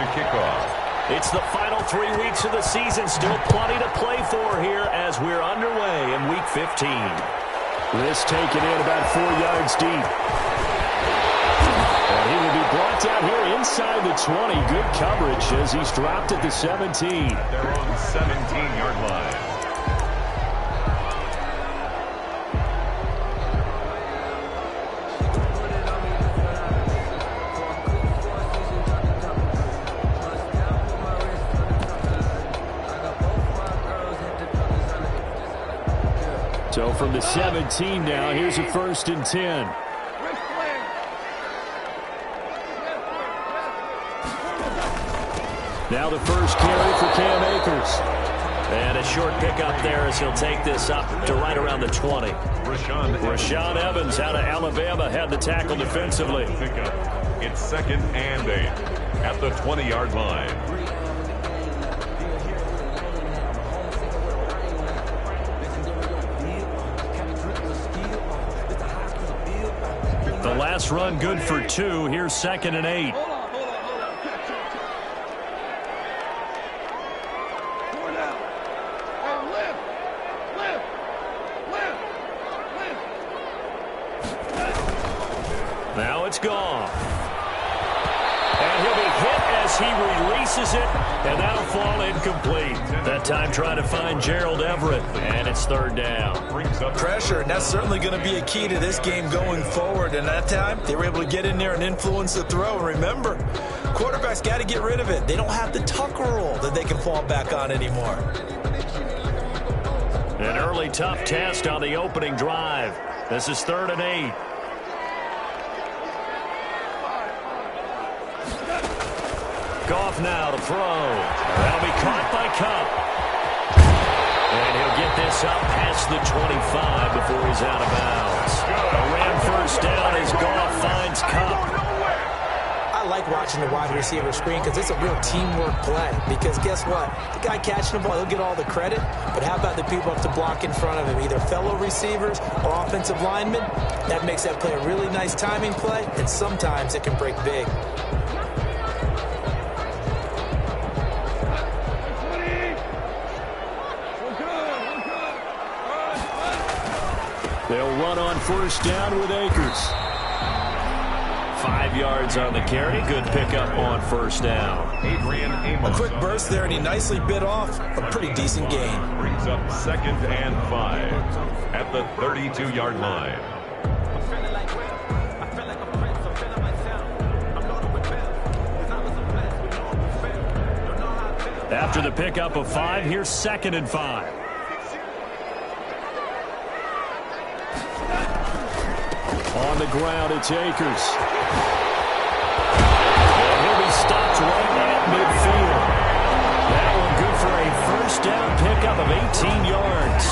to kick off. It's the final 3 weeks of the season. Still plenty to play for here as we're underway in Week 15. This taken in about 4 yards deep. And he will be brought down here inside the 20. Good coverage as he's dropped at the 17. They're on the 17-yard line. So from the 17 now, here's a 1st and 10. Now the first carry for Cam Akers. And a short pickup there as he'll take this up to right around the 20. Rashaan Evans out of Alabama had the tackle defensively. It's 2nd and 8 at the 20-yard line. The last run good for 2. Here's 2nd and 8. Now it's gone. And he'll be hit as he releases it, and that'll fall incomplete. That time trying to find Gerald Everett, and it's 3rd down. Pressure, and that's certainly going to be a key to this game going forward. And that time, they were able to get in there and influence the throw. And remember, quarterbacks got to get rid of it. They don't have the Tucker rule that they can fall back on anymore. An early tough test on the opening drive. This is 3rd and 8. Goff now to throw. That'll be caught by Kupp. And he'll get this up past the 25 before he's out of bounds. A Ram 1st down as Goff finds Kupp. I like watching the wide receiver screen because it's a real teamwork play. Because guess what? The guy catching the ball, he'll get all the credit. But how about the people up to block in front of him? Either fellow receivers or offensive linemen. That makes that play a really nice timing play. And sometimes it can break big. They'll run on 1st down with Akers. 5 yards on the carry. Good pickup on 1st down. A quick burst there, and he nicely bit off a pretty decent gain. Brings up 2nd and 5 at the 32-yard line. After the pickup of 5, here's 2nd and 5. On the ground, it's Akers. And he'll be stopped right at midfield. That one good for a 1st down pickup of 18 yards.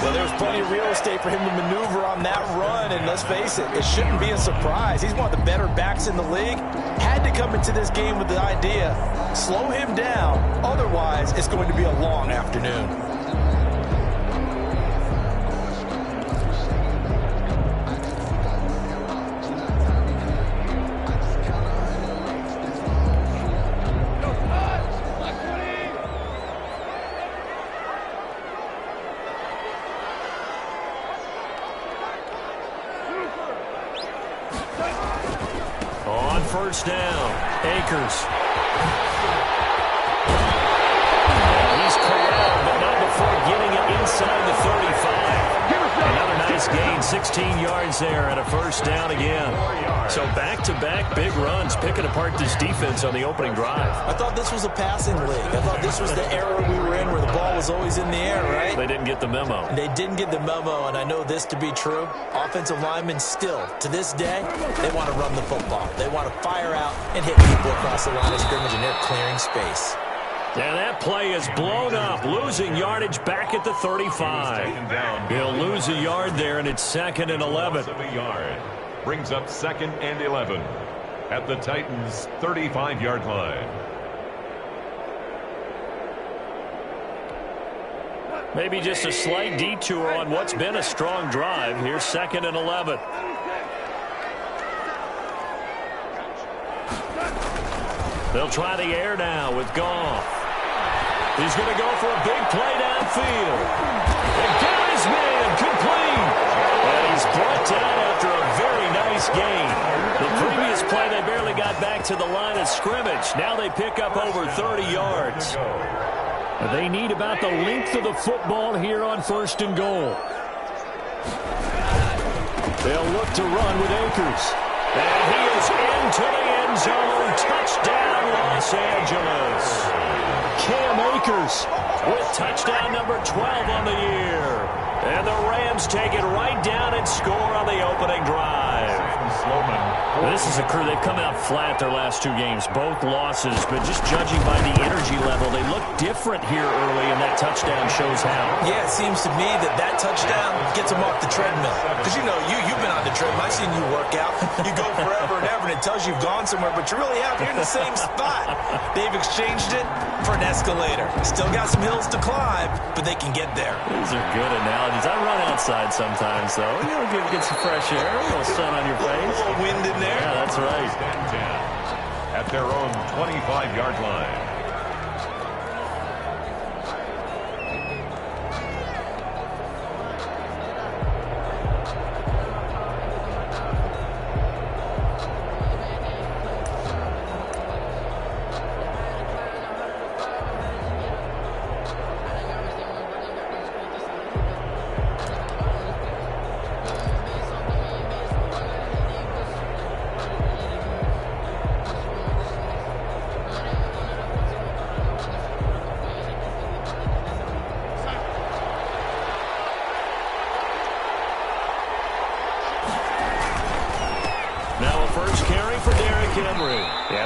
Well, there's plenty of real estate for him to maneuver on that run, and let's face it, it shouldn't be a surprise. He's one of the better backs in the league. Had to come into this game with the idea, slow him down, otherwise it's going to be a long afternoon. On 1st down, Akers. And he's corralled, but not before getting it inside the 35. Another nice gain, 16 yards there, and a 1st down again. So back-to-back big runs, picking apart this defense on the opening drive. I thought this was a passing league. I thought this was the era we were in where the ball was always in the air, right? They didn't get the memo. They didn't get the memo, and I know this to be true. Offensive linemen still, to this day, they want to run the football. They want to fire out and hit people across the line of scrimmage, and they're clearing space. And that play is blown up, losing yardage back at the 35. He'll lose a yard there, and it's 2nd and 11. Brings up 2nd and 11 at the Titans' 35-yard line. Maybe just a slight detour on what's been a strong drive. Here's 2nd and 11. They'll try the air now with Goff. He's going to go for a big play downfield. And got his man complete. And he's brought down after a very nice gain. The previous play, they barely got back to the line of scrimmage. Now they pick up over 30 yards. They need about the length of the football here on 1st and goal. They'll look to run with Akers. And he is into the end zone. Touchdown, Los Angeles. Cam Akers with touchdown number 12 on the year. And the Rams take it right down and score on the opening drive. This is a crew. They've come out flat their last 2 games, both losses. But just judging by the energy level, they look different here early, and that touchdown shows how. Yeah, it seems to me that touchdown gets them off the treadmill. Because, you know, you've been on the treadmill. I've seen you work out. You go forever and ever, and it tells you you've gone somewhere, but you really have. You're in the same spot. They've exchanged it for an escalator. Still got some hills to climb, but they can get there. These are good analogies. I run outside sometimes, though. You know, get some fresh air, a little sun on your face. A little wind in there. Yeah, that's right. At their own 25-yard line.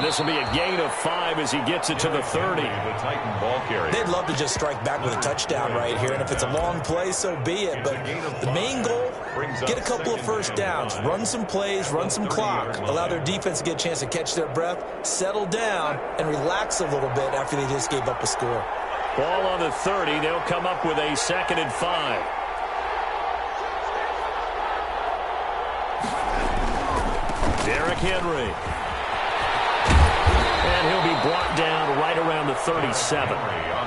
This will be a gain of 5 as he gets it to the 30. The Titan ball carrier. They'd love to just strike back with a touchdown right here, and if it's a long play, so be it. But the main goal, get a couple of first downs, run some plays, run some clock, allow their defense to get a chance to catch their breath, settle down, and relax a little bit after they just gave up a score. Ball on the 30. They'll come up with a 2nd and 5. Derrick Henry. And he'll be brought down right around the 37.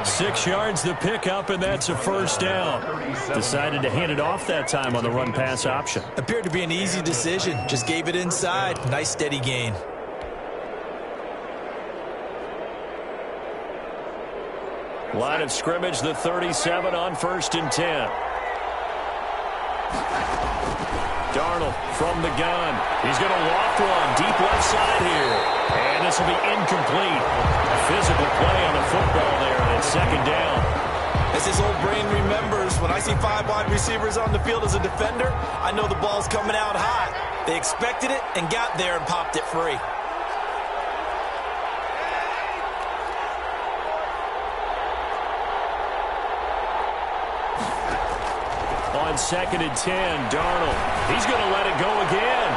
6 yards the pickup, and that's a first down. Decided to hand it off that time on the run-pass option. Appeared to be an easy decision. Just gave it inside. Nice steady gain. Line of scrimmage, the 37 on 1st and 10. Darnold from the gun. He's going to loft one deep left side here. And this will be incomplete. A physical play on the football there, and it's 2nd down. As his old brain remembers, when I see 5 wide receivers on the field as a defender, I know the ball's coming out hot. They expected it and got there and popped it free. On 2nd and 10, Darnold. He's going to let it go again.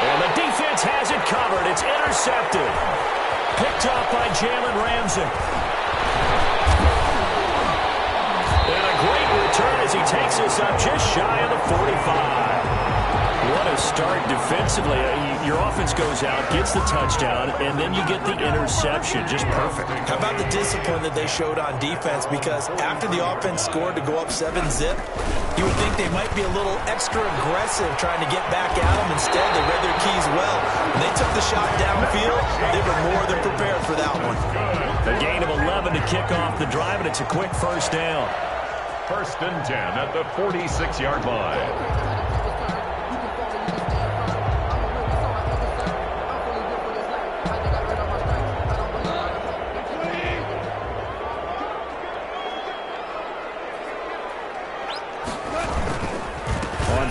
And the defense has it covered. It's intercepted. Picked off by Jalen Ramsey. And a great return as he takes us up just shy of the 45. What a start defensively. Your offense goes out, gets the touchdown, and then you get the interception. Just perfect. How about the discipline that they showed on defense? Because after the offense scored to go up 7-zip, you would think they might be a little extra aggressive trying to get back at them. Instead, they read their keys well. When they took the shot downfield, they were more than prepared for that one. A gain of 11 to kick off the drive, and it's a quick first down. 1st and 10 at the 46-yard line.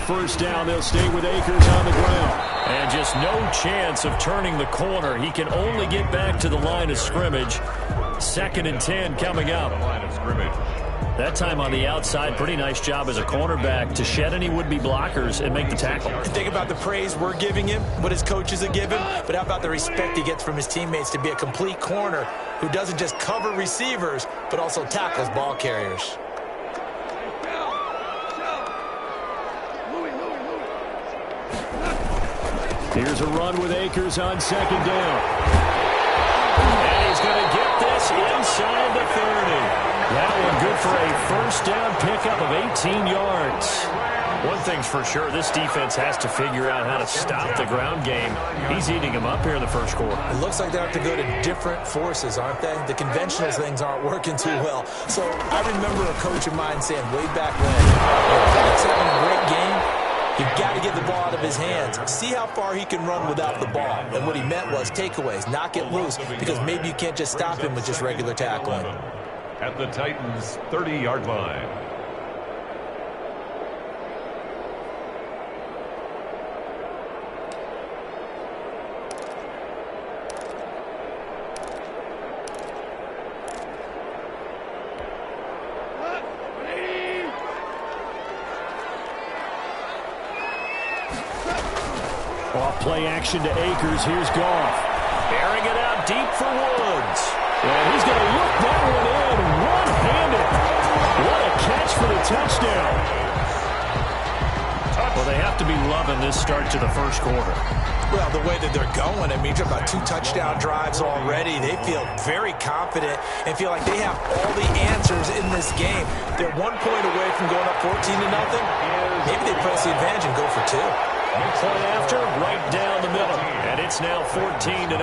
First down, they'll stay with Akers on the ground. And just no chance of turning the corner. He can only get back to the line of scrimmage. 2nd and 10 coming up. Line of scrimmage. That time on the outside, pretty nice job as a cornerback to shed any would-be blockers and make the tackle. Think about the praise we're giving him, what his coaches are giving, but how about the respect he gets from his teammates to be a complete corner who doesn't just cover receivers, but also tackles ball carriers. Here's a run with Akers on second down. And he's going to get this inside the 30. That one good for a first down pickup of 18 yards. One thing's for sure, this defense has to figure out how to stop the ground game. He's eating them up here in the first quarter. It looks like they have to go to different forces, aren't they? The conventional things aren't working too well. So I remember a coach of mine saying way back when, he's having a great game, you've got to get the ball out of his hands. See how far he can run without the ball. And what he meant was takeaways, knock it loose, because maybe you can't just stop him with just regular tackling. At the Titans' 30-yard line. Off play action to Akers. Here's Goff. Airing it out deep for Woods. And he's going to look that one in one-handed. What a catch for the touchdown. Well, they have to be loving this start to the first quarter. Well, the way that they're going, I mean, you're talking about 2 touchdown drives already. They feel very confident and feel like they have all the answers in this game. They're 1 point away from going up 14-0. Maybe they press the advantage and go for 2. Point after, right down the middle. And it's now 14-0.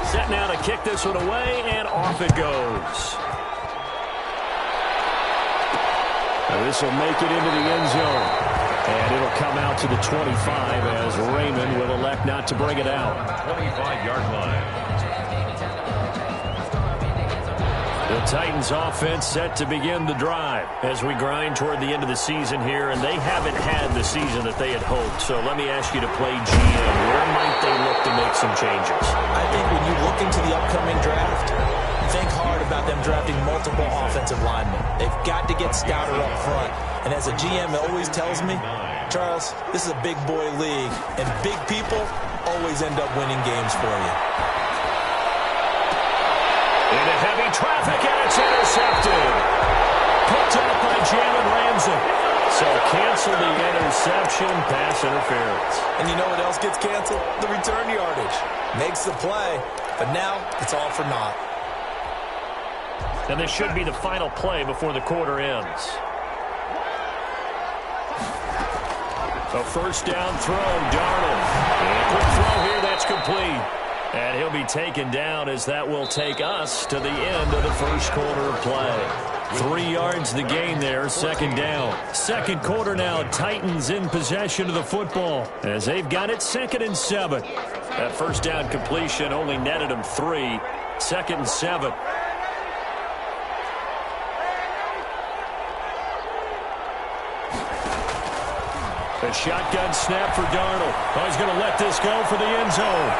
Set now to kick this one away, and off it goes. This will make it into the end zone. And it'll come out to the 25 as Raymond will elect not to bring it out. 25-yard line. The Titans offense set to begin the drive as we grind toward the end of the season here, and they haven't had the season that they had hoped. So let me ask you to play GM. Where might they look to make some changes? I think when you look into the upcoming draft, think hard about them drafting multiple offensive linemen. They've got to get stouter up front. And as a GM always tells me, Charles, this is a big boy league, and big people always end up winning games for you. Into heavy traffic, and it's intercepted. Picked up by Jalen Ramsey. So cancel the interception, pass interference. And you know what else gets canceled? The return yardage. Makes the play, but now it's all for naught. And this should be the final play before the quarter ends. A first down throw, Darnold. And quick throw here, that's complete. And he'll be taken down as that will take us to the end of the first quarter of play. 3 yards the gain there, second down. Second quarter now, Titans in possession of the football as they've got it 2nd and 7. That first down completion only netted them 3. 2nd and 7. A shotgun snap for Darnold. Oh, he's going to let this go for the end zone.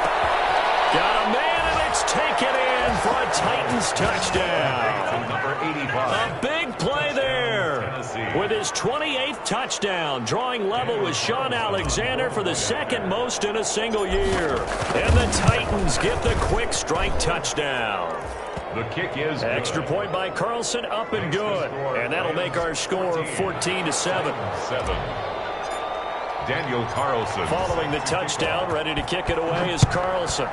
Got a man, and it's taken in for a Titans touchdown. Number 85. A big play there with his 28th touchdown, drawing level with Sean Alexander for the 2nd most in a single year. And the Titans get the quick strike touchdown. The kick is extra good. point by Carlson, up and good. And that'll make our score 14-7. 7. Daniel Carlson. Following the touchdown, ready to kick it away is Carlson.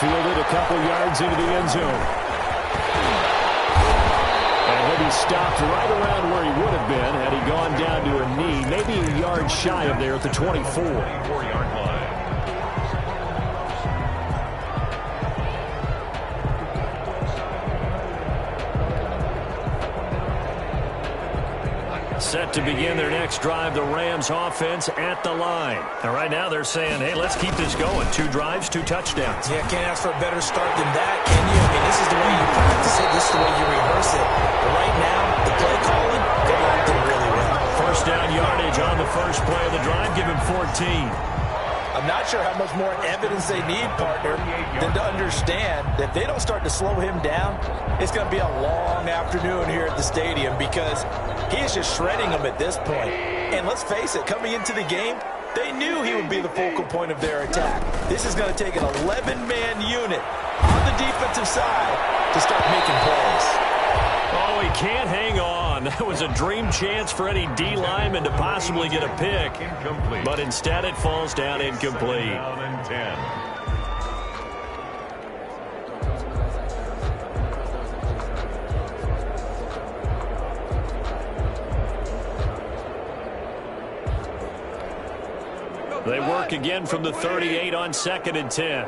Fielded a couple yards into the end zone. And he'll be stopped right around where he would have been had he gone down to a knee, maybe a yard shy of there at the 24. 24-yard line. Set to begin their next drive, the Rams offense at the line. And right now they're saying, hey, let's keep this going. 2 drives, 2 touchdowns. Yeah, can't ask for a better start than that, can you? I mean, this is the way you practice it. This is the way you rehearse it. But right now, the play calling, they're locked in really well. First down yardage on the first play of the drive. Give him 14. I'm not sure how much more evidence they need, partner, than to understand that if they don't start to slow him down, it's going to be a long afternoon here at the stadium because he is just shredding them at this point. And let's face it, coming into the game, they knew he would be the focal point of their attack. This is going to take an 11-man unit on the defensive side to start making plays. Oh, he can't hang on. That was a dream chance for any D lineman to possibly get a pick. Incomplete. But instead it falls down incomplete. Down and 10. They work again from the 38 on 2nd and 10.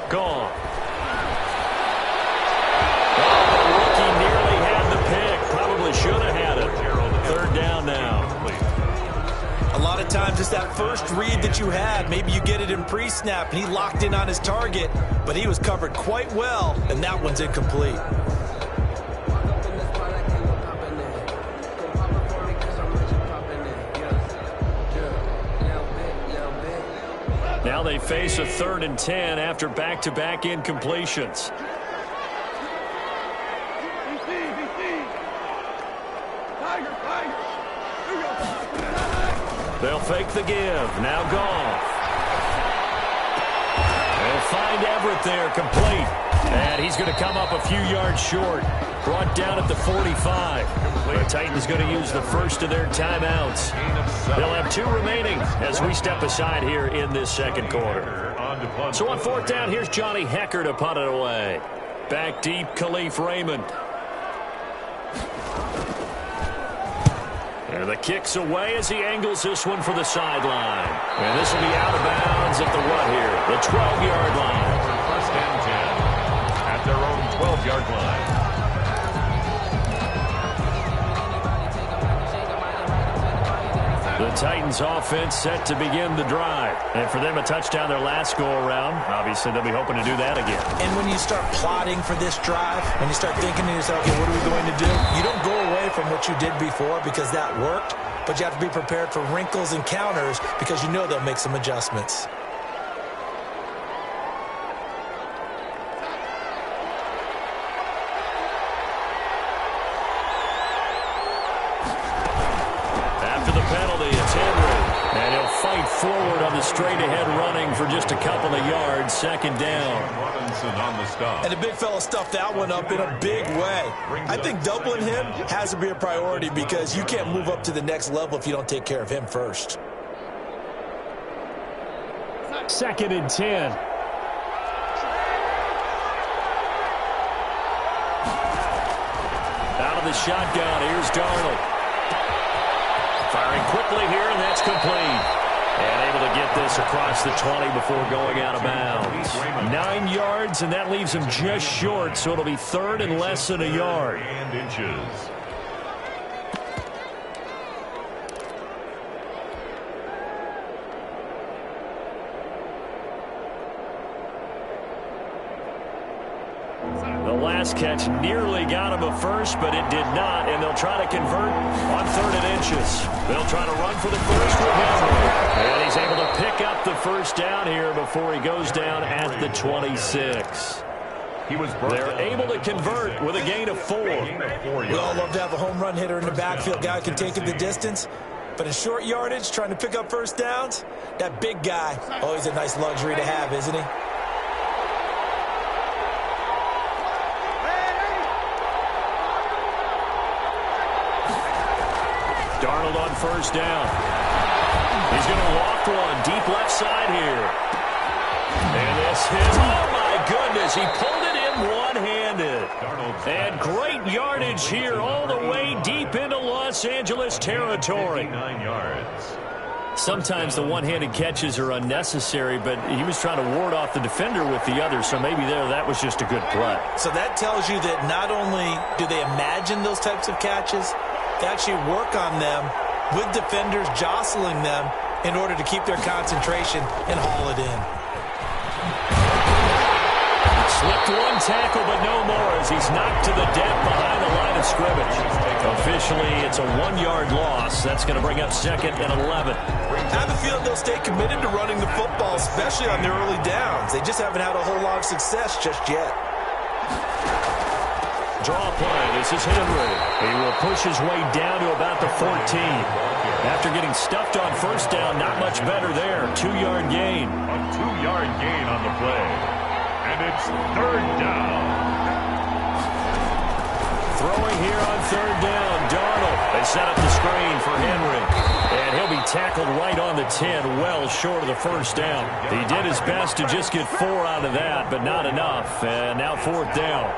Gone. Oh, the rookie nearly had the pick. Probably should have had it. 3rd down now. A lot of times it's that first read that you had. Maybe you get it in pre-snap, and he locked in on his target, but he was covered quite well, and that one's incomplete. Now they face a 3rd and 10 after back-to-back incompletions. They'll fake the give. Now Goff. They'll find Everett there, complete. And he's going to come up a few yards short. Brought down at the 45. The Titans going to use the first of their timeouts. They'll have 2 remaining as we step aside here in this 2nd quarter. So on 4th down, here's Johnny Hecker to punt it away. Back deep, Khalif Raymond. And the kick's away as he angles this one for the sideline. And this will be out of bounds at the what here? The 12-yard line. 1st and 10 at their own 12-yard line. The Titans offense set to begin the drive. And for them, a touchdown their last go-around. Obviously, they'll be hoping to do that again. And when you start plotting for this drive, when you start thinking to yourself, okay, what are we going to do? You don't go away from what you did before because that worked, but you have to be prepared for wrinkles and counters because you know they'll make some adjustments. Forward on the straight-ahead running for just a couple of yards. 2nd down. Robinson on the stop. And the big fella stuffed that one up in a big way. I think doubling him has to be a priority because you can't move up to the next level if you don't take care of him first. 2nd and 10. Out of the shotgun, here's Darnold. Firing quickly here, and that's complete. And able to get this across the 20 before going out of bounds. 9 yards, and that leaves him just short, so it'll be 3rd and less than a yard. And inches. The last catch nearly got him a first, but it did not, and they'll try to convert on 3rd and inches. They'll try to run for the first with Henry. And he's able to pick up the 1st down here before he goes down at the 26. They're able to convert with a gain of 4. We all love to have a home run hitter in the backfield. Guy can take it the distance. But in short yardage, trying to pick up 1st downs, that big guy, always a nice luxury to have, isn't he? Darnold on 1st down. He's going to walk one deep left side here. And this is, oh my goodness, he pulled it in one-handed. And great yardage here all the way deep into Los Angeles territory. 9 yards. Sometimes the one-handed catches are unnecessary, but he was trying to ward off the defender with the other, so maybe that was just a good play. So that tells you that not only do they imagine those types of catches, they actually work on them with defenders jostling them in order to keep their concentration and haul it in. Slipped one tackle, but no more as he's knocked to the deck behind the line of scrimmage. Officially, it's a 1-yard loss. That's going to bring up 2nd and 11. I have a feeling they'll stay committed to running the football, especially on their early downs. They just haven't had a whole lot of success just yet. Draw play. This is Henry. He will push his way down to about the 14. After getting stuffed on first down, not much better there. 2-yard gain. A 2-yard gain on the play. And it's 3rd down. Throwing here on 3rd down. Darnold. They set up the screen for Henry. And he'll be tackled right on the 10, well short of the first down. He did his best to just get 4 out of that, but not enough. And now 4th down.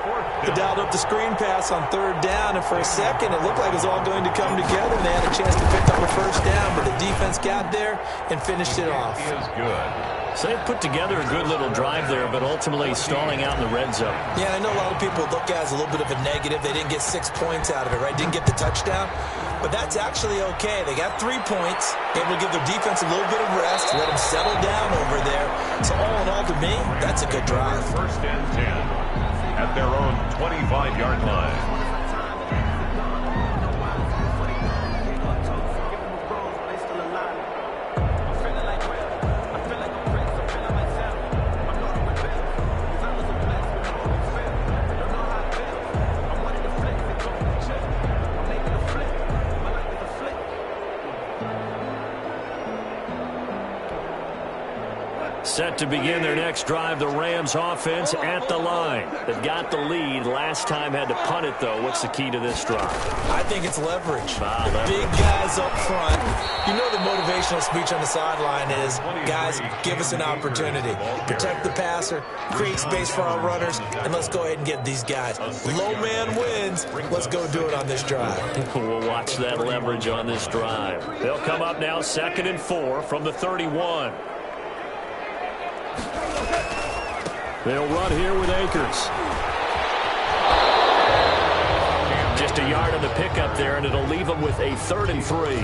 They dialed up the screen pass on 3rd down, and for a second it looked like it was all going to come together, and they had a chance to pick up a first down, but the defense got there and finished it off. He is good. So they put together a good little drive there, but ultimately stalling out in the red zone. Yeah, I know a lot of people look at it as a little bit of a negative. They didn't get 6 points out of it, right? Didn't get the touchdown. But that's actually okay. They got 3 points, able to give their defense a little bit of rest, let them settle down over there. So all in all, to me, that's a good drive. 1st and 10 at their own 25-yard line. Set to begin their next drive, the Rams offense at the line. They've got the lead. Last time had to punt it, though. What's the key to this drive? I think it's leverage. The big guys up front. You know the motivational speech on the sideline is, guys, give us an opportunity. Protect the passer, create space for our runners, and let's go ahead and get these guys. Low man wins. Let's go do it on this drive. We'll watch that leverage on this drive. They'll come up now 2nd and 4 from the 31. They'll run here with Akers. Just a yard on the pickup there, and it'll leave them with a 3rd and 3.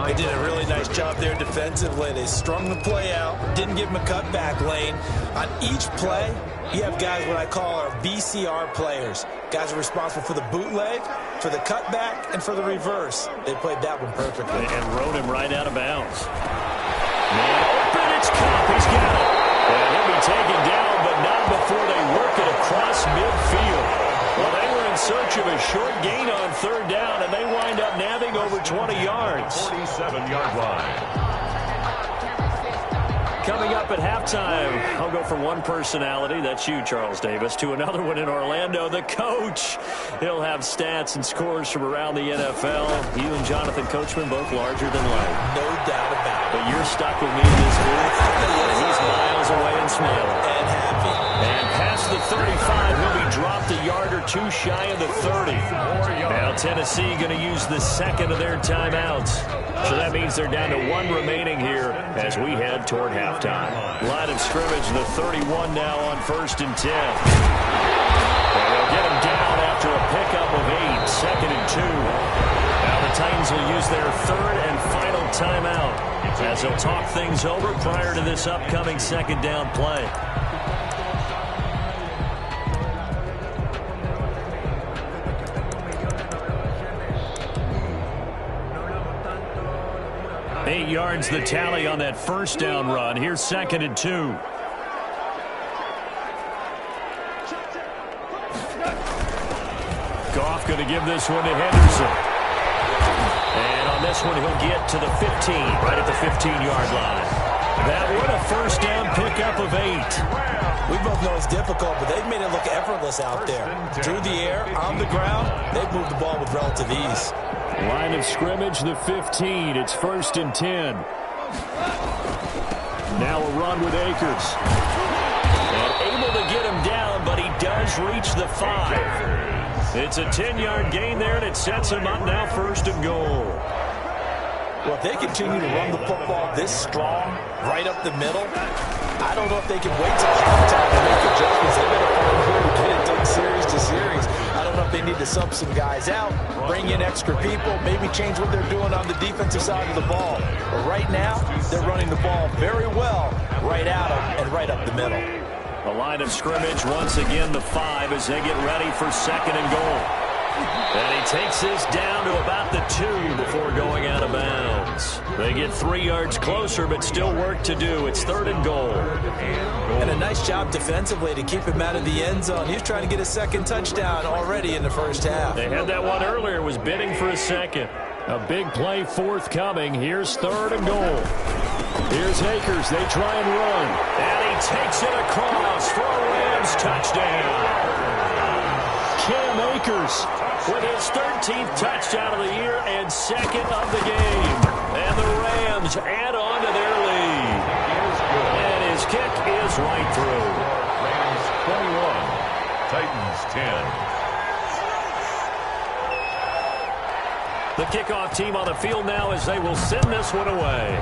They did a really nice job there defensively. They strung the play out, didn't give them a cutback lane. On each play, you have guys what I call our BCR players. Guys are responsible for the bootleg, for the cutback, and for the reverse. They played that one perfectly. And rode him right out of bounds. Man open, it's Cup. He's got it. And he'll be taken down, but not before they work it across midfield. Well, they were in search of a short gain on 3rd down, and they wind up nabbing over 20 yards. 47-yard line. Coming up at halftime, I'll go from one personality, that's you, Charles Davis, to another one in Orlando, the coach. He'll have stats and scores from around the NFL. You and Jonathan Coachman both larger than life. No doubt about it. But you're stuck with me in this booth, and he's miles away and smiling. And happy. And past the 35, he'll be dropped a yard or two shy of the 30. Now Tennessee going to use the 2nd of their timeouts. So that means they're down to 1 remaining here as we head toward halftime. Line of scrimmage, the 31 now on 1st and 10. And they'll get him down after a pickup of 8, 2nd and 2. Now the Titans will use their 3rd and final timeout as they'll talk things over prior to this upcoming 2nd down play. Eight yards the tally on that first down run. Here's 2nd and 2. Goff going to give this one to Henderson. And on this one, he'll get to the 15, right at the 15-yard line. That one, a first down pickup of 8. We both know it's difficult, but they've made it look effortless out there. Through the air, on the ground, they've moved the ball with relative ease. Line of scrimmage, the 15. It's 1st and 10. Now a run with Akers. And able to get him down, but he does reach the 5. It's a 10-yard gain there, and it sets him up now 1st and goal. Well, if they continue to run the football this strong, right up the middle, I don't know if they can wait till halftime to make adjustments. They've got to find a way to get it done series to series. I don't know if they need to sub some guys out, bring in extra people, maybe change what they're doing on the defensive side of the ball. But right now, they're running the ball very well right out of and right up the middle. The line of scrimmage once again the 5 as they get ready for 2nd and goal. And he takes this down to about the 2 before going out of bounds. They get 3 yards closer, but still work to do. It's 3rd and goal. And a nice job defensively to keep him out of the end zone. He was trying to get a 2nd touchdown already in the first half. They had that one earlier, was bidding for a 2nd. A big play forthcoming. Here's 3rd and goal. Here's Akers. They try and run. And he takes it across for a Rams touchdown. Cam Akers with his 13th touchdown of the year and 2nd of the game. And the Rams add on to their lead. And his kick is right through. Rams 21, Titans 10. The kickoff team on the field now as they will send this one away.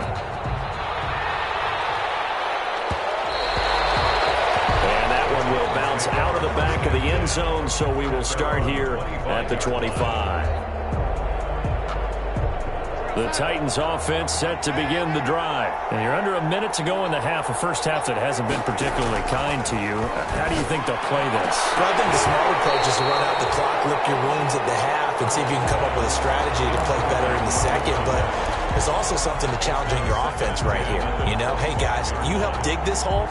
And that one will bounce out of the back of the end zone, so we will start here at the 25. The Titans offense set to begin the drive. And you're under a minute to go in the half, a first half that hasn't been particularly kind to you. How do you think they'll play this? Well, I think the smart approach is to run out the clock, lick your wounds at the half, and see if you can come up with a strategy to play better in the second. But there's also something to challenging your offense right here. You know, hey, guys, you help dig this hole.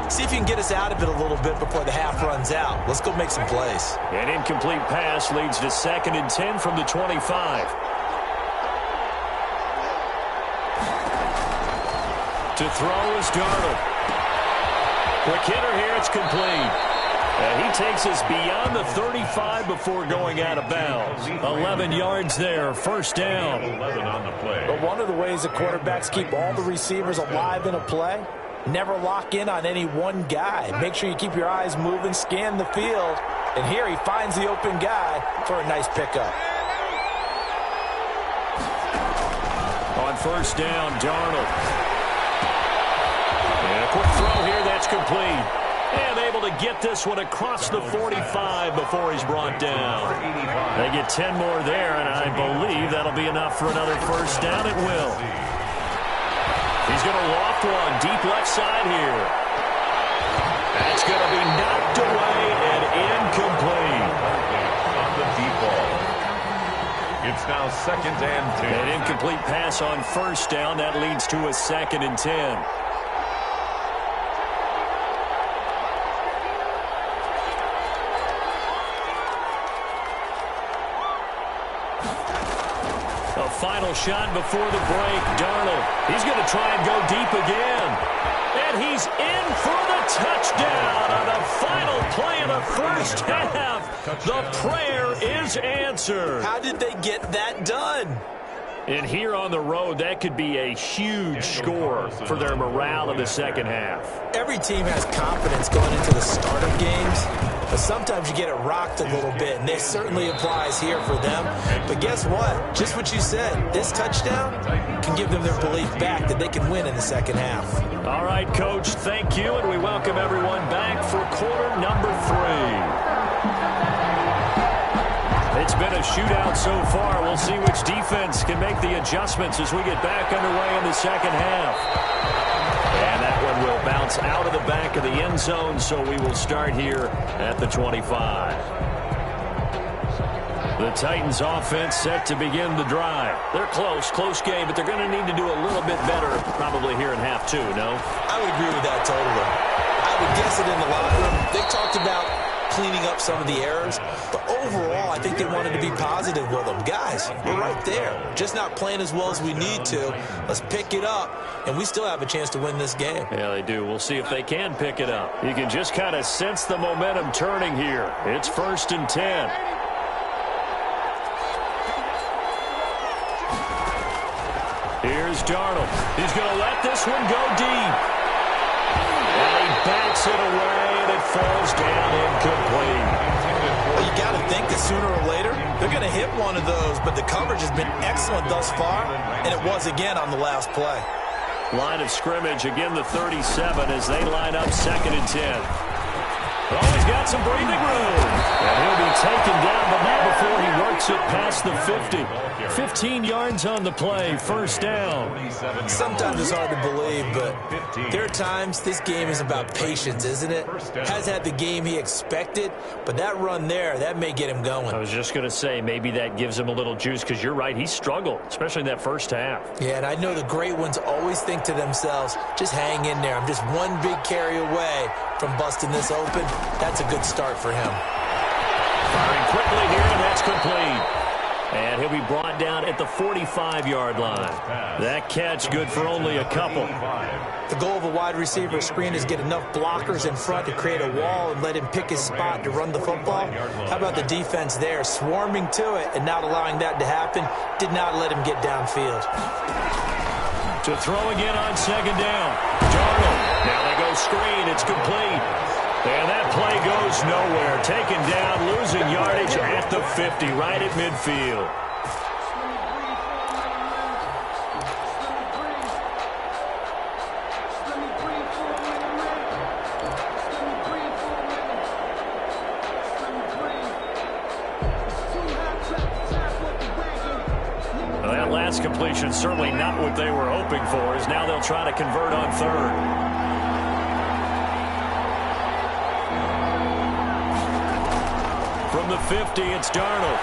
See if you can get us out of it a little bit before the half runs out. Let's go make some plays. An incomplete pass leads to 2nd and 10 from the 25. To throw is Darnold. Quick hitter here, it's complete. And he takes us beyond the 35 before going out of bounds. 11 yards there, first down. 11 on the play. But one of the ways that quarterbacks keep all the receivers alive in a play, never lock in on any one guy. Make sure you keep your eyes moving, scan the field. And here he finds the open guy for a nice pickup. On first down, Darnold. And a quick throw here, that's complete. And able to get this one across the 45 before he's brought down. They get 10 more there, and I believe that'll be enough for another first down. It will. He's going to loft one deep left side here. That's going to be knocked away and incomplete. On the deep ball. It's now 2nd and 10. An incomplete pass on first down. That leads to a 2nd and 10. Final shot before the break. Darnold, he's going to try and go deep again. And he's in for the touchdown on the final play of the first half. The prayer is answered. How did they get that done? And here on the road, that could be a huge score for their morale in the second half. Every team has confidence going into the start of games, but sometimes you get it rocked a little bit, and this certainly applies here for them. But guess what? Just what you said, this touchdown can give them their belief back that they can win in the second half. All right, Coach, thank you, and we welcome everyone back for quarter number 3. It's been a shootout so far. We'll see which defense can make the adjustments as we get back underway in the second half. And that one will bounce out of the back of the end zone, so we will start here at the 25. The Titans offense set to begin the drive. They're close game, but they're going to need to do a little bit better probably here in half 2, no? I would agree with that totally. I would guess it in the locker room. They talked about cleaning up some of the errors, but overall I think they wanted to be positive with them. Guys, we're right there, just not playing as well as we need to. Let's pick it up, and we still have a chance to win this game. Yeah, they do. We'll see if they can pick it up. You can just kind of sense the momentum turning here. It's 1st and 10. Here's Darnold. He's going to let this one go deep. And he backs it away, and it falls down incomplete. Well, you got to think that sooner or later they're going to hit one of those, but the coverage has been excellent thus far, and it was again on the last play. Line of scrimmage, again the 37 as they line up 2nd and 10. Oh, he's got some breathing room. And he'll be taken down, but not before he works makes it past the 50. 15 yards on the play, first down. Sometimes it's hard to believe, but there are times this game is about patience, isn't it? Has had the game he expected, but that run there, that may get him going. I was just going to say, maybe that gives him a little juice, because you're right, he struggled, especially in that first half. Yeah, and I know the great ones always think to themselves, just hang in there. I'm just one big carry away from busting this open. That's a good start for him. Firing quickly here, and that's complete. And he'll be brought down at the 45-yard line. That catch good for only a couple. The goal of a wide receiver screen is get enough blockers in front to create a wall and let him pick his spot to run the football. How about the defense there, swarming to it and not allowing that to happen? Did not let him get downfield. To throw again on second down. Darnold. Now they go screen. It's complete. And that play goes nowhere. Taken down, losing yardage at the 50, right at midfield. Well, that last completion certainly not what they were hoping for, as now they'll try to convert on third. From the 50, it's Darnold.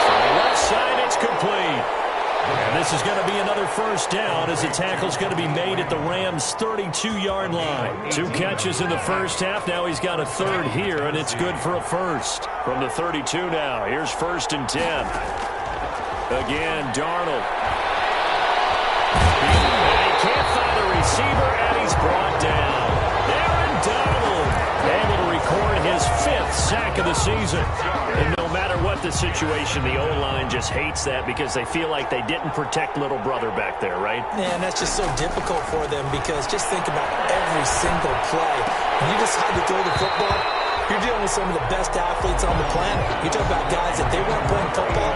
From the left side, it's complete. And this is going to be another first down, as the tackle's going to be made at the Rams' 32-yard line. 2 catches in the first half. Now he's got a third here, and it's good for a first. From the 32 now, here's 1st and 10. Again, Darnold. And he can't find the receiver, and he's brought down. Aaron Donald able to record his 5th sack of the season. And no matter what the situation, the O-line just hates that because they feel like they didn't protect little brother back there, right? Yeah, and that's just so difficult for them because just think about every single play. When you decide to throw the football, you're dealing with some of the best athletes on the planet. You talk about guys that they weren't playing football,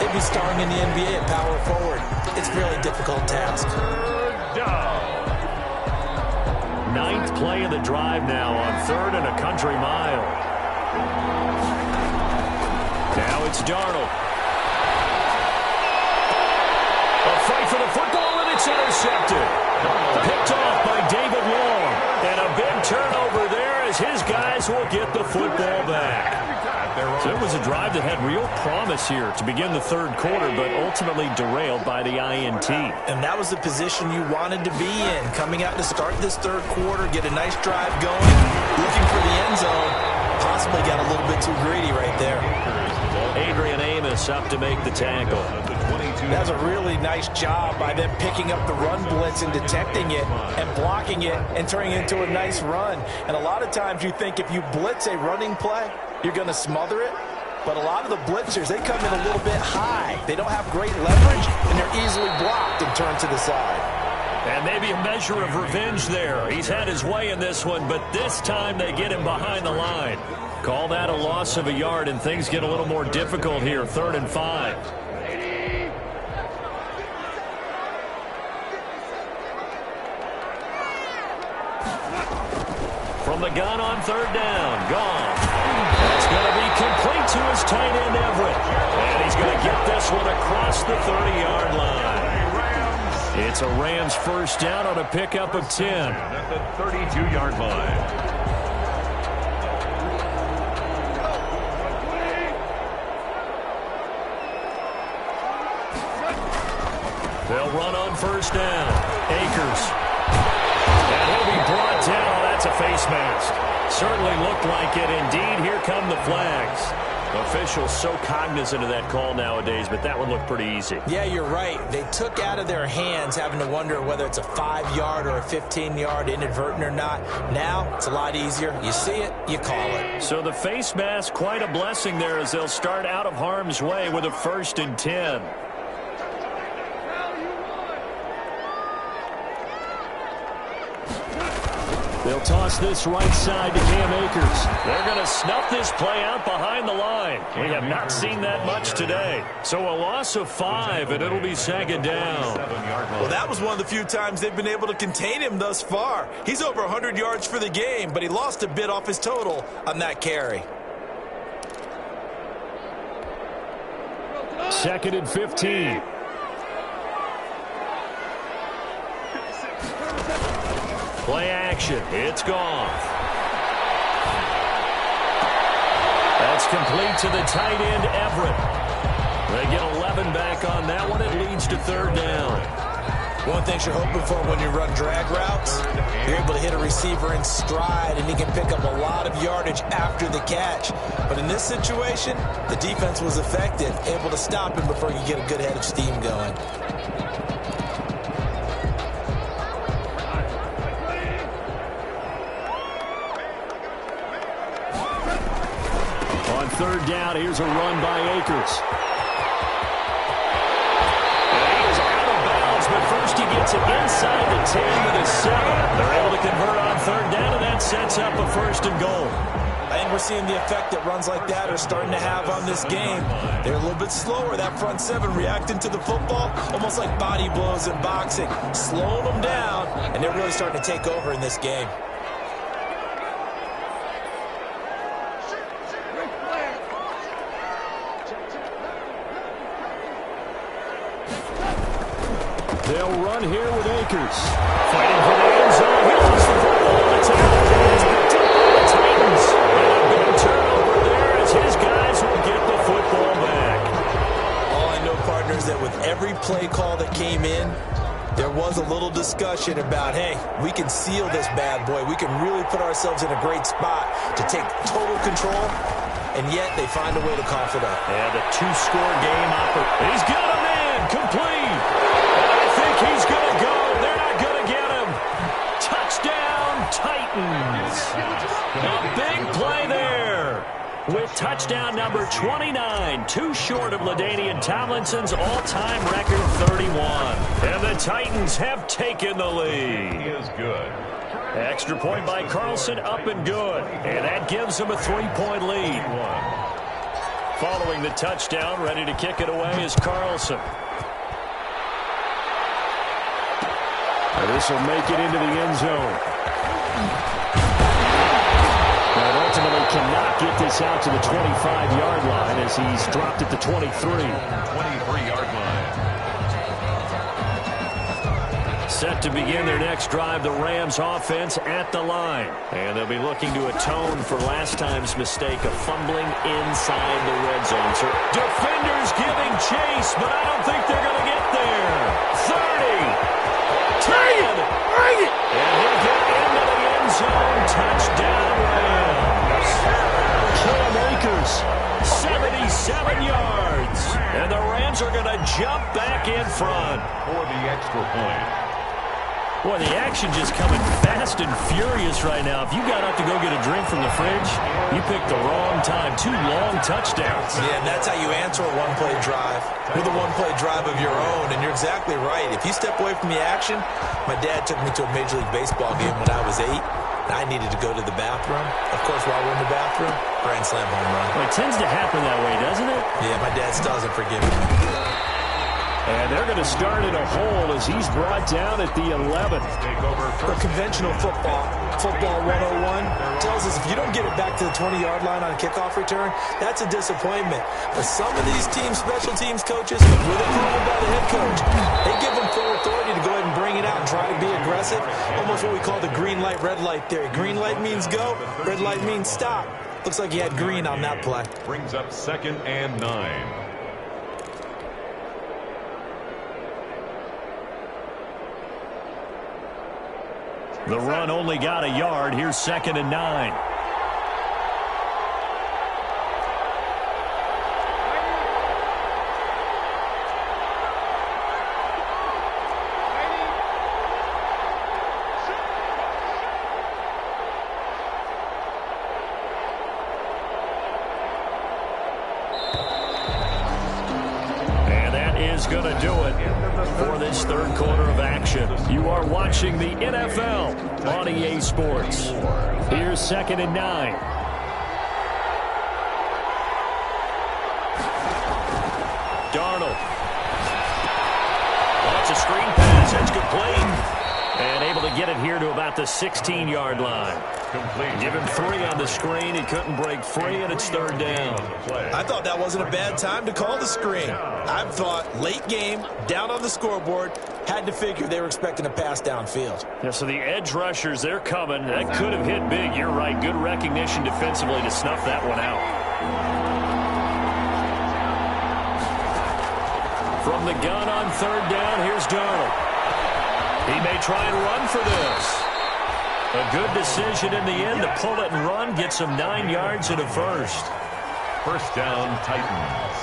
they'd be starring in the NBA at power forward. It's a really difficult task. 9th play of the drive now on 3rd and a country mile. Now it's Darnold. A fight for the football, and it's intercepted. Picked off by David Long. And a big turnover there as his guys will get the football back. So it was a drive that had real promise here to begin the 3rd quarter, but ultimately derailed by the INT. And that was the position you wanted to be in. Coming out to start this 3rd quarter, get a nice drive going, looking for the end zone. Possibly got a little bit too greedy right there. Adrian Amos up to make the tackle. That's a really nice job by them picking up the run blitz and detecting it and blocking it and turning it into a nice run. And a lot of times you think if you blitz a running play, you're going to smother it. But a lot of the blitzers, they come in a little bit high. They don't have great leverage, and they're easily blocked and turned to the side. And maybe a measure of revenge there. He's had his way in this one, but this time they get him behind the line. Call that a loss of a yard, and things get a little more difficult here, 3rd and 5. From the gun on 3rd down, gone. That's going to be complete to his tight end, Everett. And he's going to get this one across the 30-yard line. It's a Rams first down on a pickup of 10. At the 32-yard line. They'll run on first down. Akers. And he'll be brought down. That's a face mask. Certainly looked like it. Indeed, here come the flags. Officials so cognizant of that call nowadays, but that one looked pretty easy. Yeah, you're right. They took out of their hands having to wonder whether it's a 5-yard or a 15-yard inadvertent or not. Now, it's a lot easier. You see it, you call it. So the face mask, quite a blessing there as they'll start out of harm's way with a 1st and 10. They'll toss this right side to Cam Akers. They're going to snuff this play out behind the line. We have not seen that much today. So a loss of 5, and it'll be second down. Well, that was one of the few times they've been able to contain him thus far. He's over 100 yards for the game, but he lost a bit off his total on that carry. Second and 15. Play action. It's gone. That's complete to the tight end, Everett. They get 11 back on that one. It leads to third down. One thing you're hoping for when you run drag routes, you're able to hit a receiver in stride, and he can pick up a lot of yardage after the catch. But in this situation, the defense was effective, able to stop him before you get a good head of steam going. On third down, here's a run by Akers. But first he gets it inside the 10 with a 7. They're able to convert on third down, and that sets up a first and goal. I think we're seeing the effect that runs like that are starting to have on this game. They're a little bit slower, that front 7 reacting to the football, almost like body blows in boxing, slowing them down, and they're really starting to take over in this game. They'll run here with Akers. Fighting for the end zone. He lost the football. It's out. It's picked up by the Titans. And a big turnover there as his guys will get the football back. All I know, partners, that with every play call that came in, there was a little discussion about, hey, we can seal this bad boy. We can really put ourselves in a great spot to take total control, and yet they find a way to cough it up. And a 2-score game. He's got a man. Complete. I think he's going to go. They're not going to get him. Touchdown, Titans. A big play there. With touchdown number 29, too short of LaDainian Tomlinson's all-time record 31. And the Titans have taken the lead. He is good. Extra point by Carlson, up and good. And that gives them a 3-point lead. Following the touchdown, ready to kick it away is Carlson. And this will make it into the end zone. But ultimately cannot get this out to the 25-yard line as he's dropped at the 23. 23-yard line. Set to begin their next drive, the Rams offense at the line. And they'll be looking to atone for last time's mistake of fumbling inside the red zone. So defenders giving chase, but I don't think they're going to get there. 30. 10. And he'll get into the end zone. Touchdown, Rams. Cam Akers. 77 yards. And the Rams are going to jump back in front. For the extra point. Boy, the action just coming fast and furious right now. If you got up to go get a drink from the fridge, you picked the wrong time. 2 long touchdowns. Yeah, and that's how you answer a one-play drive with a one-play drive of your own. And you're exactly right. If you step away from the action, my dad took me to a Major League Baseball game when I was 8. And I needed to go to the bathroom. Of course, while we're in the bathroom, grand slam home run. Well, it tends to happen that way, doesn't it? Yeah, my dad still hasn't forgiven me. And they're going to start in a hole as he's brought down at the 11. For conventional football, football 101 tells us if you don't get it back to the 20-yard line on a kickoff return, that's a disappointment. But some of these special teams coaches, with approval by the head coach, they give them full authority to go ahead and bring it out and try to be aggressive. Almost what we call the green light, red light theory. Green light means go, red light means stop. Looks like he had green on that play. Brings up 2nd and 9. The run only got a yard. Here's 2nd and 9. is going to do it for this third quarter of action. You are watching the NFL on EA Sports. Here's 2nd and 9. Darnold. That's a screen pass. That's complete. And able to get it here to about the 16-yard line. Complete. Give him 3 on the screen. He couldn't break free, and it's 3rd down. I thought that wasn't a bad time to call the screen. I thought late game, down on the scoreboard, had to figure they were expecting a pass downfield. Yeah, so the edge rushers, they're coming. That could have hit big. You're right. Good recognition defensively to snuff that one out. From the gun on 3rd down, here's Darnold. He may try and run for this. A good decision in the end to pull it and run, get some 9 yards and a first. First down, Titans.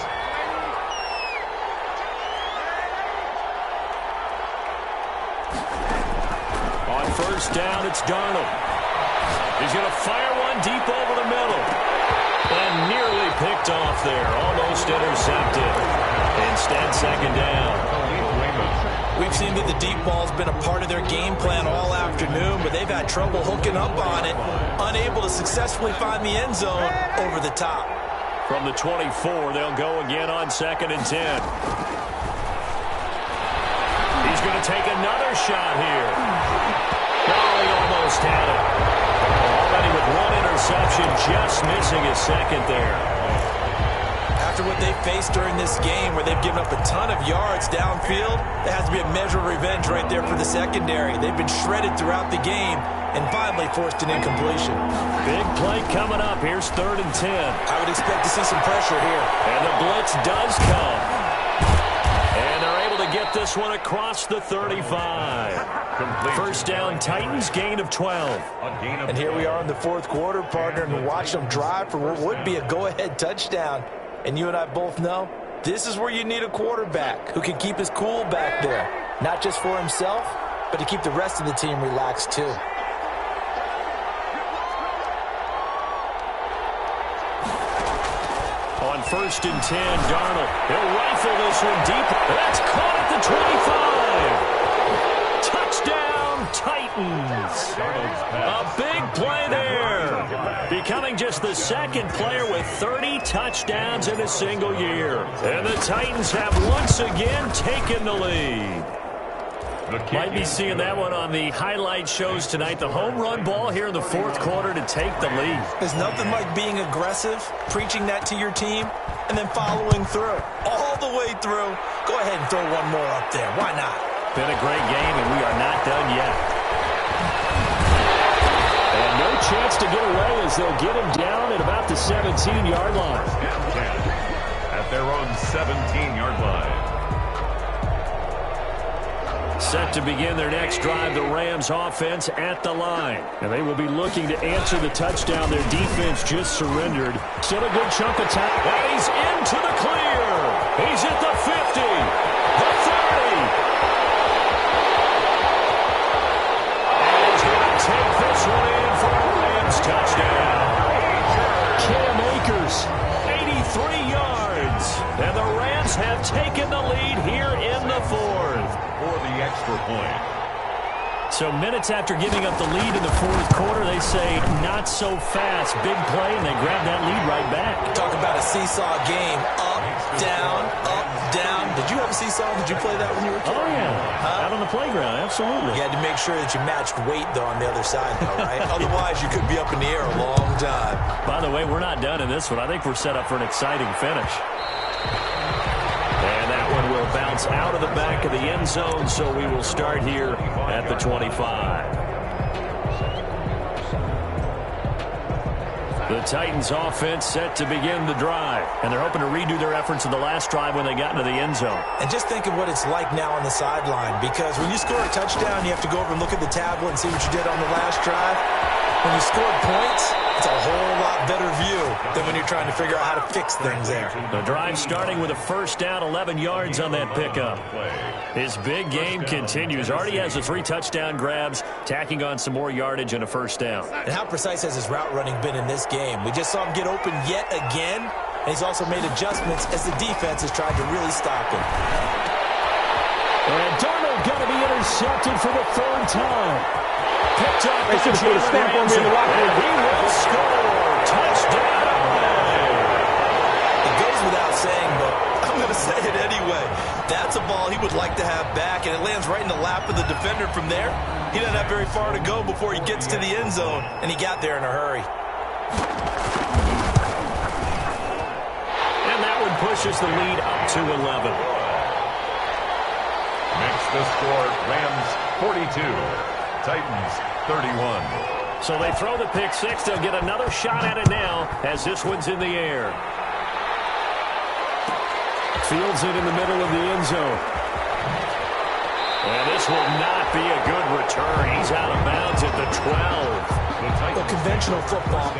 On 1st down, it's Darnold. He's going to fire one deep over the middle. And nearly picked off there. Almost intercepted. Instead, 2nd down. We've seen that the deep ball's been a part of their game plan all afternoon, but they've had trouble hooking up on it, unable to successfully find the end zone over the top. From the 24, they'll go again on 2nd and 10. He's going to take another shot here. Oh, he almost had it. Already with 1 interception, just missing his 2nd there. After what they faced during this game where they've given up a ton of yards downfield, there has to be a measure of revenge right there for the secondary. They've been shredded throughout the game and finally forced an incompletion. Big play coming up. Here's 3rd and 10. I would expect to see some pressure here. And the blitz does come. And they're able to get this one across the 35. First down, Titans, gain of 12. And here we are in the 4th quarter, partner, and watch them drive for what would be a go-ahead touchdown. And you and I both know this is where you need a quarterback who can keep his cool back there. Not just for himself, but to keep the rest of the team relaxed too. On 1st and 10, Darnold. He'll rifle this one deep. That's caught at the 25. Touchdown, Titans. A big play there. Becoming just the 2nd player with 30 touchdowns in a single year. And the Titans have once again taken the lead. Might be seeing that one on the highlight shows tonight. The home run ball here in the 4th quarter to take the lead. There's nothing like being aggressive, preaching that to your team, and then following through. All the way through. Go ahead and throw one more up there. Why not? Been a great game, and we are not done yet. And no chance to get away as they'll get him down at about the 17-yard line. At their own 17-yard line. Set to begin their next drive, the Rams offense at the line. And they will be looking to answer the touchdown their defense just surrendered. Still a good chunk of time. And he's into the clear. He's at the 50, the 30. And he's going to take this one in for a Rams touchdown. Cam Akers, 83 yards. And the Rams have taken the lead here in the 4th. For the extra point. So minutes after giving up the lead in the 4th quarter, they say not so fast. Big play, and they grab that lead right back. Talk about a seesaw game. Up, down, up, down. Did you have a seesaw? Did you play that when you were a kid? Oh, yeah. Out on the playground, absolutely. You had to make sure that you matched weight, though, on the other side, though, right? Otherwise, you could be up in the air a long time. By the way, we're not done in this one. I think we're set up for an exciting finish. And that one will bounce out of the back of the end zone, so we will start here at the 25. The Titans offense set to begin the drive, and they're hoping to redo their efforts in the last drive when they got into the end zone. And just think of what it's like now on the sideline, because when you score a touchdown, you have to go over and look at the tablet and see what you did on the last drive. When you score points, it's a whole lot better view than when you're trying to figure out how to fix things there. The drive starting with a first down, 11 yards on that pickup. His big game continues. Already has the 3 touchdown grabs, tacking on some more yardage and a first down. And how precise has his route running been in this game? We just saw him get open yet again, and he's also made adjustments as the defense has tried to really stop him. And Darnold going to be intercepted for the third time. Picked up they should have put a stamp on me in the locker room. He will score. Touchdown. It goes without saying, but I'm going to say it anyway. That's a ball he would like to have back, and it lands right in the lap of the defender from there. He doesn't have very far to go before he gets to the end zone, and he got there in a hurry. And that one pushes the lead up to 11. Makes the score Rams 42, Titans 31. So they throw the pick six. They'll get another shot at it now as this one's in the air. Fields it in the middle of the end zone. And this will not be a good return. He's out of bounds at the 12. Well, conventional football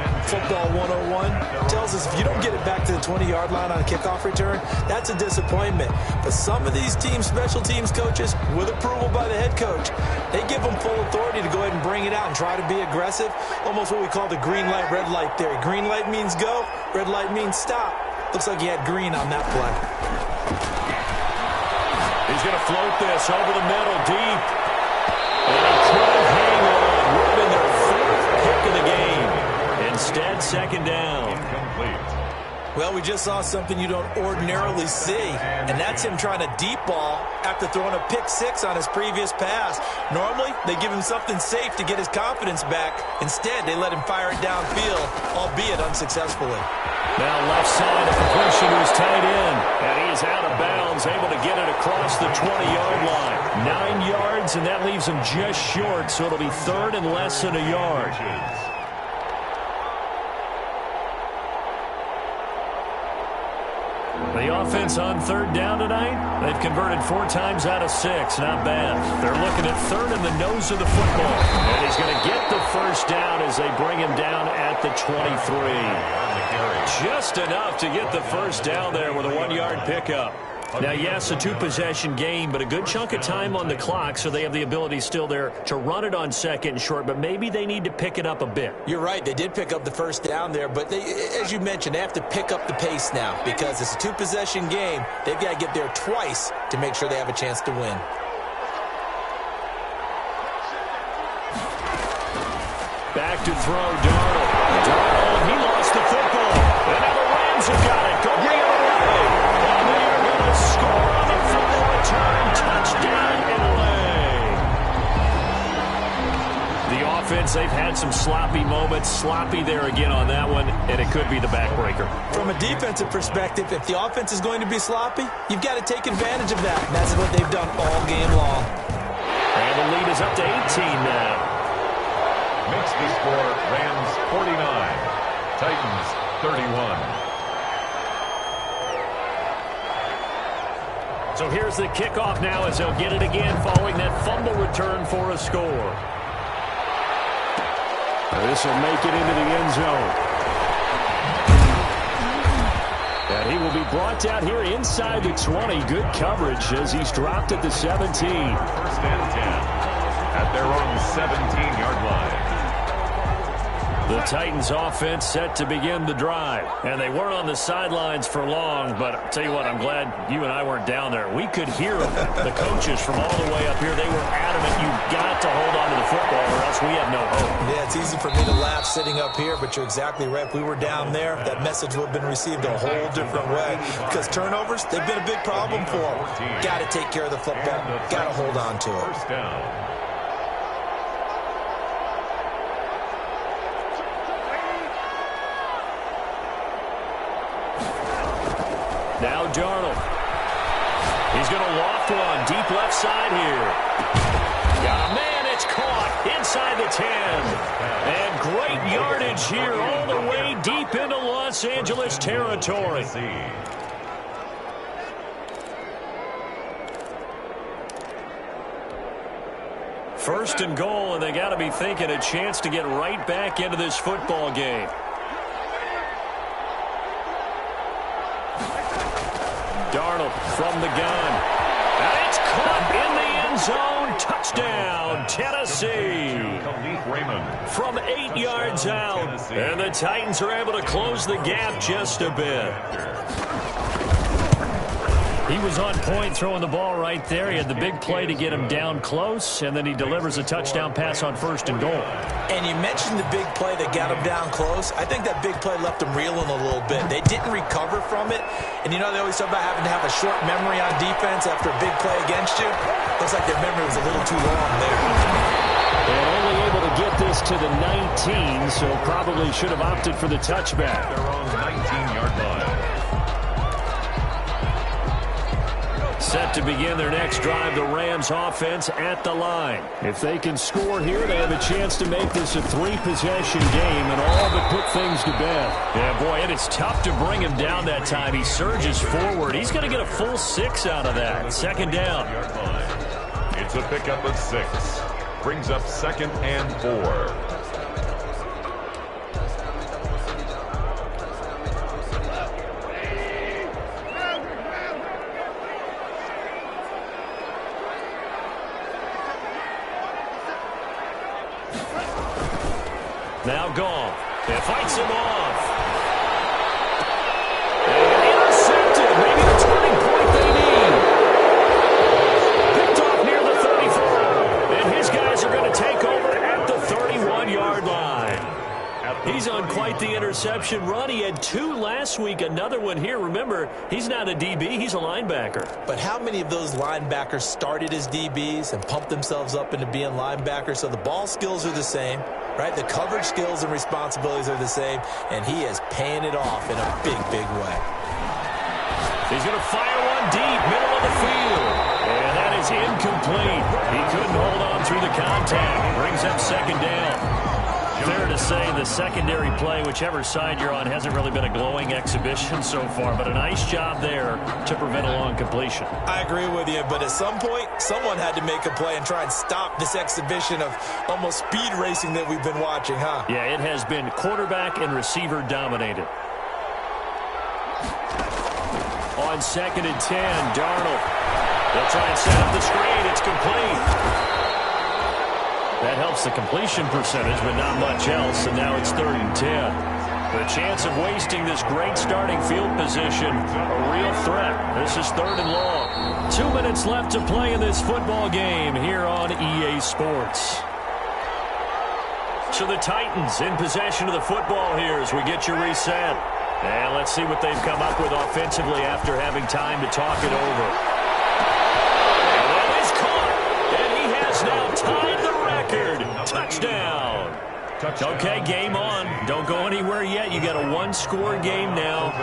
101, tells us if you don't get it back to the 20-yard line on a kickoff return, that's a disappointment. But some of these teams, special teams coaches, with approval by the head coach, they give them full authority to go ahead and bring it out and try to be aggressive, almost what we call the green light, red light theory. Green light means go, red light means stop. Looks like he had green on that play. He's going to float this over the middle, deep. And he couldn't hang on. Would have been their fourth pick of the game. Instead, second down. Incomplete. Well, we just saw something you don't ordinarily see, and that's him trying to deep ball after throwing a pick six on his previous pass. Normally, they give him something safe to get his confidence back. Instead, they let him fire it downfield, albeit unsuccessfully. Now left side, a completion to his tight end. And he is out of bounds, able to get it across the 20-yard line. 9 yards, and that leaves him just short, so it'll be third and less than a yard. The offense on third down tonight, they've converted 4 times out of 6. Not bad. They're looking at third in the nose of the football. And he's going to get the first down as they bring him down at the 23. Just enough to get the first down there with a 1-yard pickup. Now, yes, a 2-possession game, but a good chunk of time on the clock, so they have the ability still there to run it on second and short, but maybe they need to pick it up a bit. You're right. They did pick up the first down there, but they, as you mentioned, they have to pick up the pace now because it's a 2-possession game. They've got to get there twice to make sure they have a chance to win. Back to throw, Darnold. Darnold, he lost the football. And now the Rams have got it. Go bring it away. And they are going to score on the football return. Touchdown, LA. The offense, they've had some sloppy moments. Sloppy there again on that one, and it could be the backbreaker. From a defensive perspective, if the offense is going to be sloppy, you've got to take advantage of that. And that's what they've done all game long. And the lead is up to 18 now. Makes the score Rams 49, Titans 31. So here's the kickoff now as they'll get it again following that fumble return for a score. This will make it into the end zone. And he will be brought down here inside the 20. Good coverage as he's dropped at the 17. First and 10 at their own 17-yard line. The Titans offense set to begin the drive. And they weren't on the sidelines for long, but I'll tell you what, I'm glad you and I weren't down there. We could hear the coaches from all the way up here. They were adamant, you've got to hold on to the football or else we have no hope. Yeah, it's easy for me to laugh sitting up here, but you're exactly right. If we were down there, that message would have been received a whole different way. Because turnovers, they've been a big problem for them. Got to take care of the football. Got to hold on to it. First down. Now Darnold. He's going to loft one. Deep left side here. Got a man. It's caught inside the 10. And great yardage here all the way deep into Los Angeles territory. First and goal, and they got to be thinking a chance to get right back into this football game. Darnold from the gun. And it's caught in the end zone. Touchdown, Tennessee. From 8 yards out. And the Titans are able to close the gap just a bit. He was on point throwing the ball right there. He had the big play to get him down close, and then he delivers a touchdown pass on 1st and goal. And you mentioned the big play that got him down close. I think that big play left him reeling a little bit. They didn't recover from it. And you know they always talk about having to have a short memory on defense after a big play against you. Looks like their memory was a little too long there. And only able to get this to the 19, so probably should have opted for the touchback. Their own 19-yard line. Set to begin their next drive, the Rams offense at the line. If they can score here, they have a chance to make this a 3-possession game and all but put things to bed. Yeah, boy, it is tough to bring him down that time. He surges forward. He's going to get a full 6 out of that. 2nd down. It's a pickup of 6. Brings up 2nd and 4. Now gone. It fights him off. And intercepted. Maybe the turning point they need. Picked off near the 34. And his guys are going to take over at the 31-yard line. He's on quite the interception run. He had 2 last week, another one here. Remember, he's not a DB, he's a linebacker. But how many of those linebackers started as DBs and pumped themselves up into being linebackers? So the ball skills are the same, right? The coverage skills and responsibilities are the same, and he is paying it off in a big, big way. He's going to fire one deep, middle of the field. And that is incomplete. He couldn't hold on through the contact. Brings up 2nd down. Fair to say the secondary play, whichever side you're on, hasn't really been a glowing exhibition so far, but a nice job there to prevent a long completion. I agree with you, but at some point, someone had to make a play and try and stop this exhibition of almost speed racing that we've been watching, huh? Yeah, it has been quarterback and receiver dominated. On 2nd and 10, Darnold. They'll try and set up the screen. It's complete. That helps the completion percentage, but not much else, and now it's 3rd and 10. The chance of wasting this great starting field position, a real threat. This is 3rd and long. 2 minutes left to play in this football game here on EA Sports. So the Titans in possession of the football here as we get you reset. And let's see what they've come up with offensively after having time to talk it over. And that is caught, and he has now tied the record. Touchdown. Okay, game on. Don't go anywhere yet. You got a 1-score game now.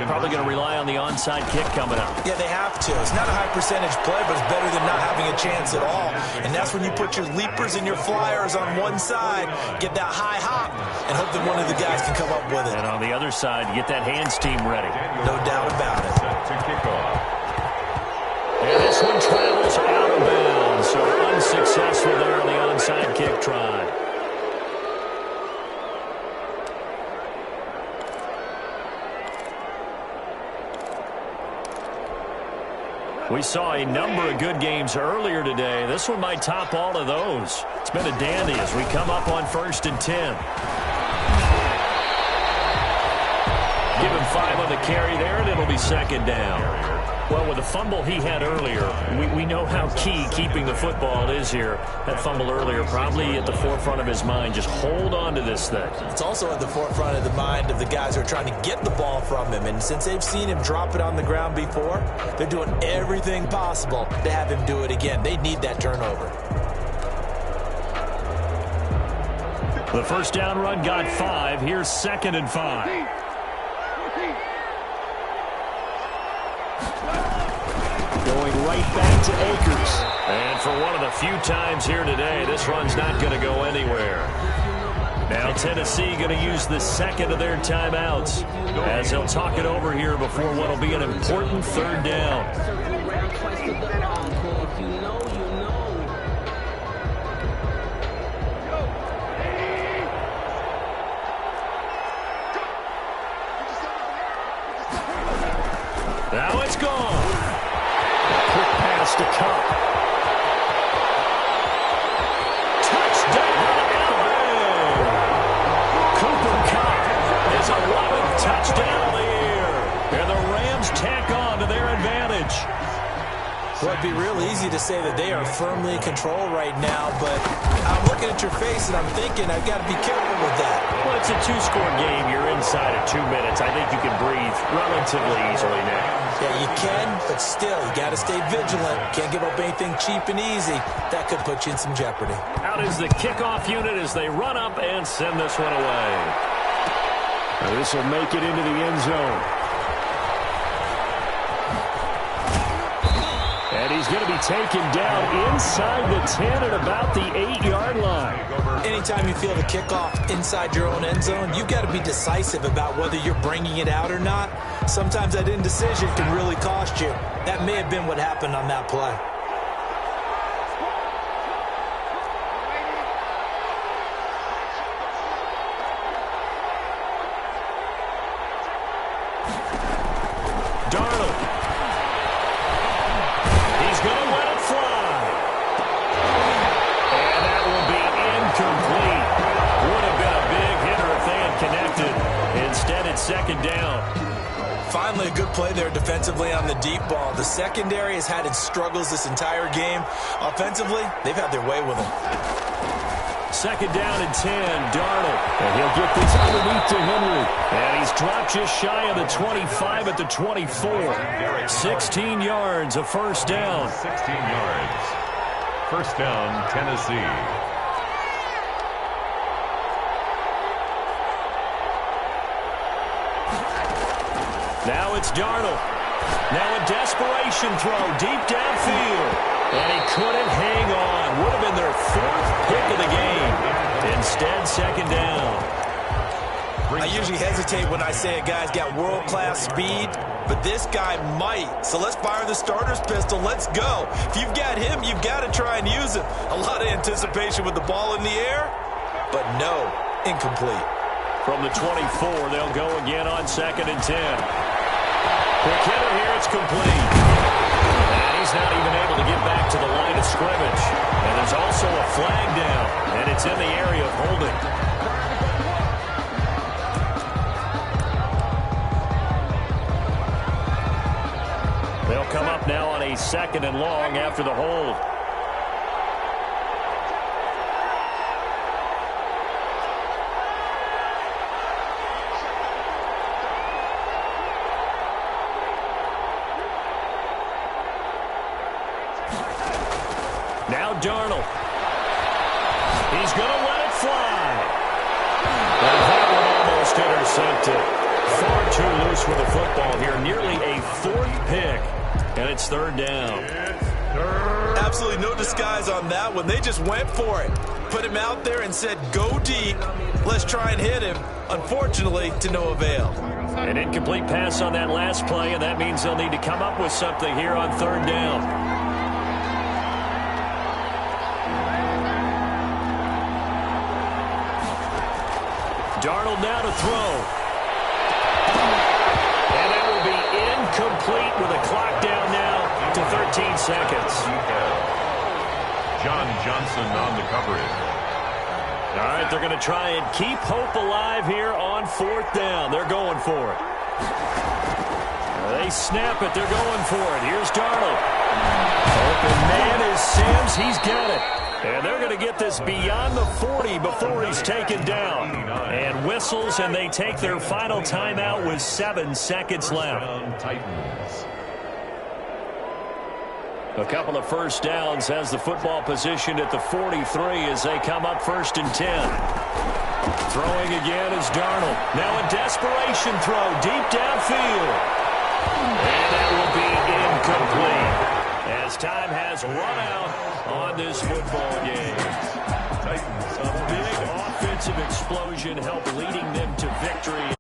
Probably going to rely on the onside kick coming up. Yeah, they have to. It's not a high percentage play, but it's better than not having a chance at all. And that's when you put your leapers and your flyers on one side, get that high hop, and hope that one of the guys can come up with it. And on the other side, get that hands team ready. No doubt about it. To kick off. And this one travels out of bounds, so unsuccessful there on the onside kick try. We saw a number of good games earlier today. This one might top all of those. It's been a dandy as we come up on 1st and 10. Give him 5 on the carry there, and it'll be 2nd down. Well, with the fumble he had earlier, we know how key keeping the football is here. That fumble earlier probably at the forefront of his mind. Just hold on to this thing. It's also at the forefront of the mind of the guys who are trying to get the ball from him. And since they've seen him drop it on the ground before, they're doing everything possible to have him do it again. They need that turnover. The first down run got 5. Here's 2nd and 5. Going right back to Akers. And for one of the few times here today, this run's not going to go anywhere. Now Tennessee going to use the 2nd of their timeouts as they'll talk it over here before what will be an important 3rd down. Now it's gone. Quick pass to Cup. Touchdown, Alabama. Cooper Kupp is 11th touchdown of the year. And the Rams tack on to their advantage. Well, it'd be real easy to say that they are firmly in control right now, but I'm looking at your face and I'm thinking I've got to be careful with that. Well, it's a two-score game. You're inside of 2 minutes. I think you can breathe relatively easily now. Yeah, you can, but still, you got to stay vigilant. Can't give up anything cheap and easy. That could put you in some jeopardy. Out is the kickoff unit as they run up and send this one away. This will make it into the end zone. And he's going to be taken down inside the 10 at about the 8-yard line. Anytime you feel the kickoff inside your own end zone, you've got to be decisive about whether you're bringing it out or not. Sometimes that indecision can really cost you. That may have been what happened on that play. Second down. Finally, a good play there defensively on the deep ball. The secondary has had its struggles this entire game. Offensively, they've had their way with them. Second down and 10, Darnold. And he'll get this underneath to Henry. And he's dropped just shy of the 25 at the 24. 16 yards, a first down. 16 yards. First down, Tennessee. Now it's Darnold. Now a desperation throw deep downfield. And he couldn't hang on. Would have been their fourth pick of the game. Instead, second down. I usually hesitate when I say a guy's got world-class speed, but this guy might. So let's fire the starter's pistol. Let's go. If you've got him, you've got to try and use him. A lot of anticipation with the ball in the air, but no, incomplete. From the 24, they'll go again on second and 10. Quick hitter here, it's complete. And he's not even able to get back to the line of scrimmage. And there's also a flag down, and it's in the area of holding. They'll come up now on a second and long after the hold. Now Darnold. He's going to let it fly. And that one almost intercepted. Far too loose with the football here. Nearly a fourth pick. And it's third down. Absolutely no disguise on that one. They just went for it. Put him out there and said, go deep. Let's try and hit him. Unfortunately, to no avail. An incomplete pass on that last play, and that means they'll need to come up with something here on third down. Darnold now to throw. And that will be incomplete with a clock down now to 13 seconds. John Johnson on the coverage. All right, they're going to try and keep hope alive here on fourth down. They're going for it. They snap it. They're going for it. Here's Darnold. Open man is Sims. He's got it. And they're going to get this beyond the 40 before he's taken down. And whistles, and they take their final timeout with 7 seconds left. Titans. A couple of first downs has the football positioned at the 43 as they come up first and 10. Throwing again is Darnold. Now a desperation throw deep downfield. And that will be incomplete as time has run out on this football game. Titans, a big offensive explosion helped leading them to victory.